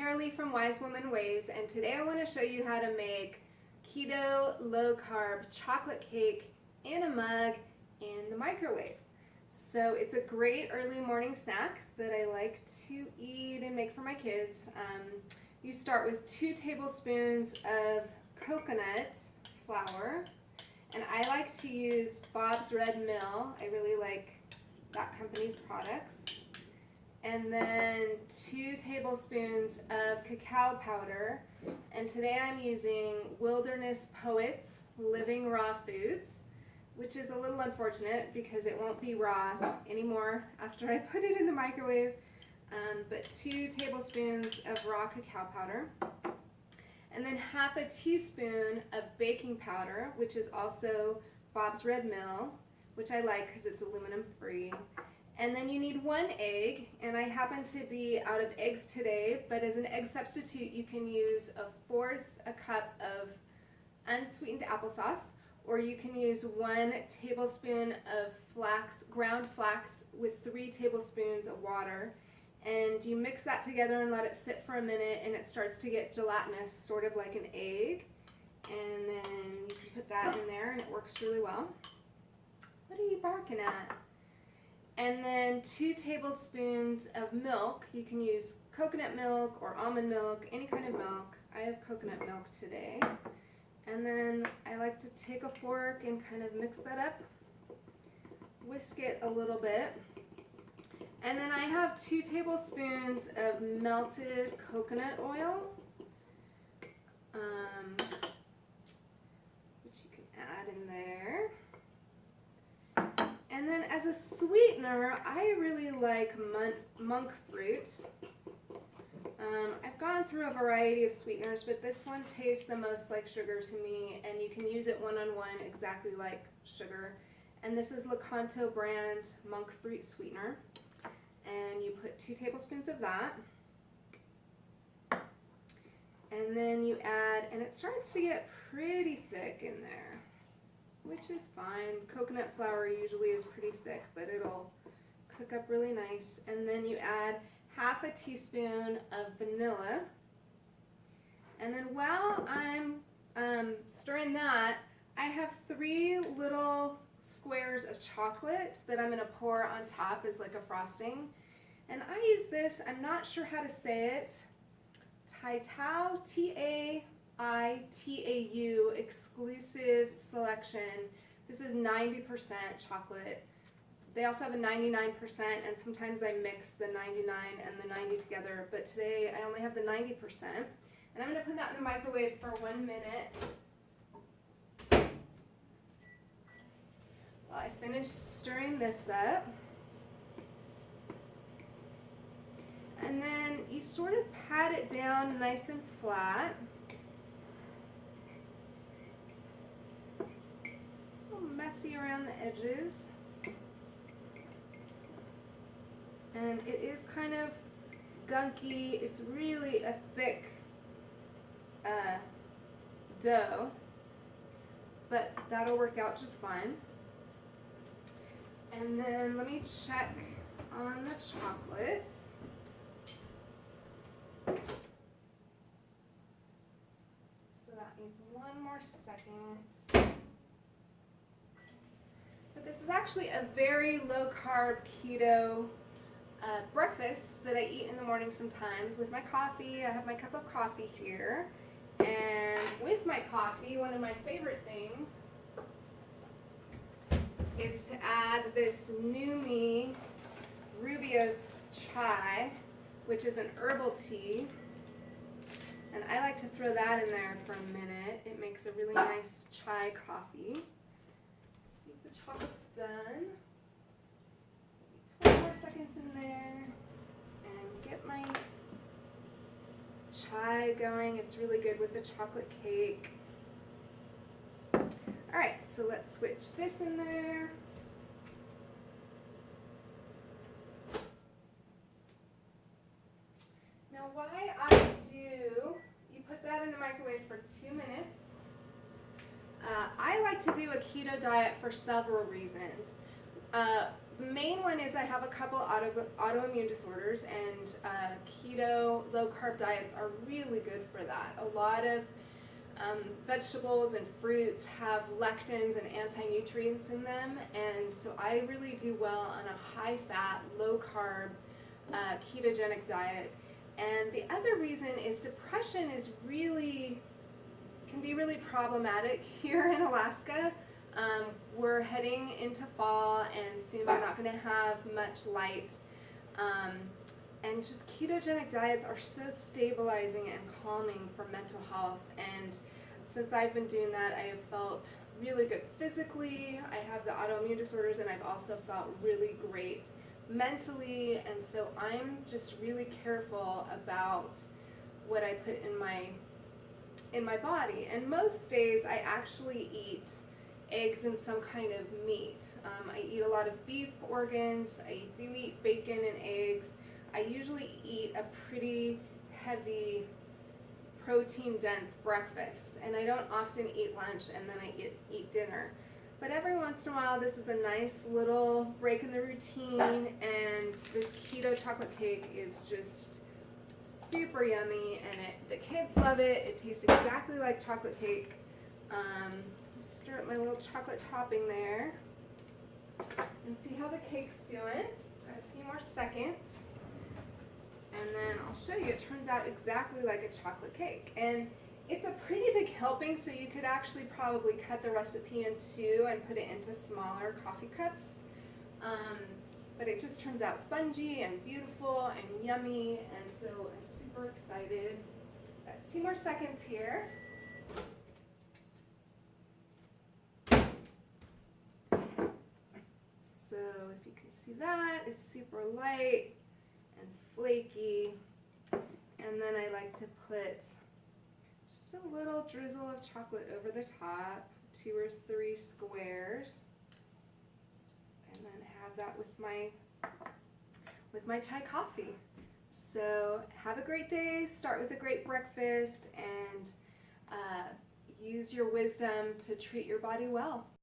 Carolee from Wise Woman Ways, and today I want to show you how to make keto low carb chocolate cake in a mug in the microwave. So it's a great early morning snack that I like to eat and make for my kids. You start with 2 tablespoons of coconut flour, and I like to use Bob's Red Mill. I really like that company's products. And then 2 tablespoons of cacao powder. And today I'm using Wilderness Poets Living Raw Foods, which is a little unfortunate because it won't be raw anymore after I put it in the microwave. But 2 tablespoons of raw cacao powder. And then half a teaspoon of baking powder, which is also Bob's Red Mill, which I like because it's aluminum free. And then you need 1 egg, and I happen to be out of eggs today, but as an egg substitute you can use 1/4 cup of unsweetened applesauce, or you can use 1 tablespoon of ground flax with 3 tablespoons of water. And you mix that together and let it sit for a minute, and it starts to get gelatinous, sort of like an egg. And then you can put that in there and it works really well. What are you barking at? And then 2 tablespoons of milk. You can use coconut milk or almond milk, any kind of milk. I have coconut milk today. And then I like to take a fork and kind of mix that up, whisk it a little bit. And then I have 2 tablespoons of melted coconut oil, which you can add in there. And then as a sweetener, I really like monk fruit. I've gone through a variety of sweeteners, but this one tastes the most like sugar to me, and you can use it one-on-one exactly like sugar. And this is Lakanto brand monk fruit sweetener. And you put 2 tablespoons of that. And then you add, and it starts to get pretty thick in there, which is fine. Coconut flour usually is pretty thick, but it'll cook up really nice. And then you add half a teaspoon of vanilla. And then while I'm stirring that, I have 3 little squares of chocolate that I'm going to pour on top as like a frosting. And I use this, I'm not sure how to say it, Taitau, T-A-I-T-A-U exclusive selection. This is 90% chocolate. They also have a 99%, and sometimes I mix the 99 and the 90 together, but today I only have the 90%. And I'm going to put that in the microwave for 1 minute. While I finish stirring this up. And then you sort of pat it down nice and flat. A little messy around the edges. And it is kind of gunky. It's really a thick dough, but that'll work out just fine. And then let me check on the chocolate. So that needs 1 more second. But this is actually a very low carb keto breakfast that I eat in the morning sometimes with my coffee. I have my cup of coffee here. And with my coffee, one of my favorite things is to add this New Me Rubio's chai, which is an herbal tea. And I like to throw that in there for a minute. It makes a really nice chai coffee. See if the chocolate's done. 20 more seconds in there. And get my chai going. It's really good with the chocolate cake. Alright, so let's switch this in there. Now why you put that in the microwave for 2 minutes. I like to do a keto diet for several reasons. main one is I have a couple autoimmune disorders, and keto, low carb diets are really good for that. A lot of vegetables and fruits have lectins and anti-nutrients in them, and so I really do well on a high fat, low carb, ketogenic diet. And the other reason is depression can be really problematic here in Alaska. We're heading into fall, and soon we're not going to have much light. And just ketogenic diets are so stabilizing and calming for mental health. And since I've been doing that, I have felt really good physically. I have the autoimmune disorders, and I've also felt really great mentally. And so I'm just really careful about what I put in my body. And most days I actually eat eggs and some kind of meat. I eat a lot of beef organs. I do eat bacon and eggs. I usually eat a pretty heavy, protein-dense breakfast, and I don't often eat lunch and then I eat dinner. But every once in a while, this is a nice little break in the routine, and this keto chocolate cake is just super yummy, and the kids love it. It tastes exactly like chocolate cake. Stir up my little chocolate topping there and see how the cake's doing. Got a few more seconds. And then I'll show you, it turns out exactly like a chocolate cake. And it's a pretty big helping, so you could actually probably cut the recipe in two and put it into smaller coffee cups. But it just turns out spongy and beautiful and yummy, and so I'm super excited. Got 2 more seconds here. So if you can see that, it's super light and flaky. And then I like to put just a little drizzle of chocolate over the top, 2 or 3 squares, and then have that with my chai coffee. So have a great day, start with a great breakfast, and use your wisdom to treat your body well.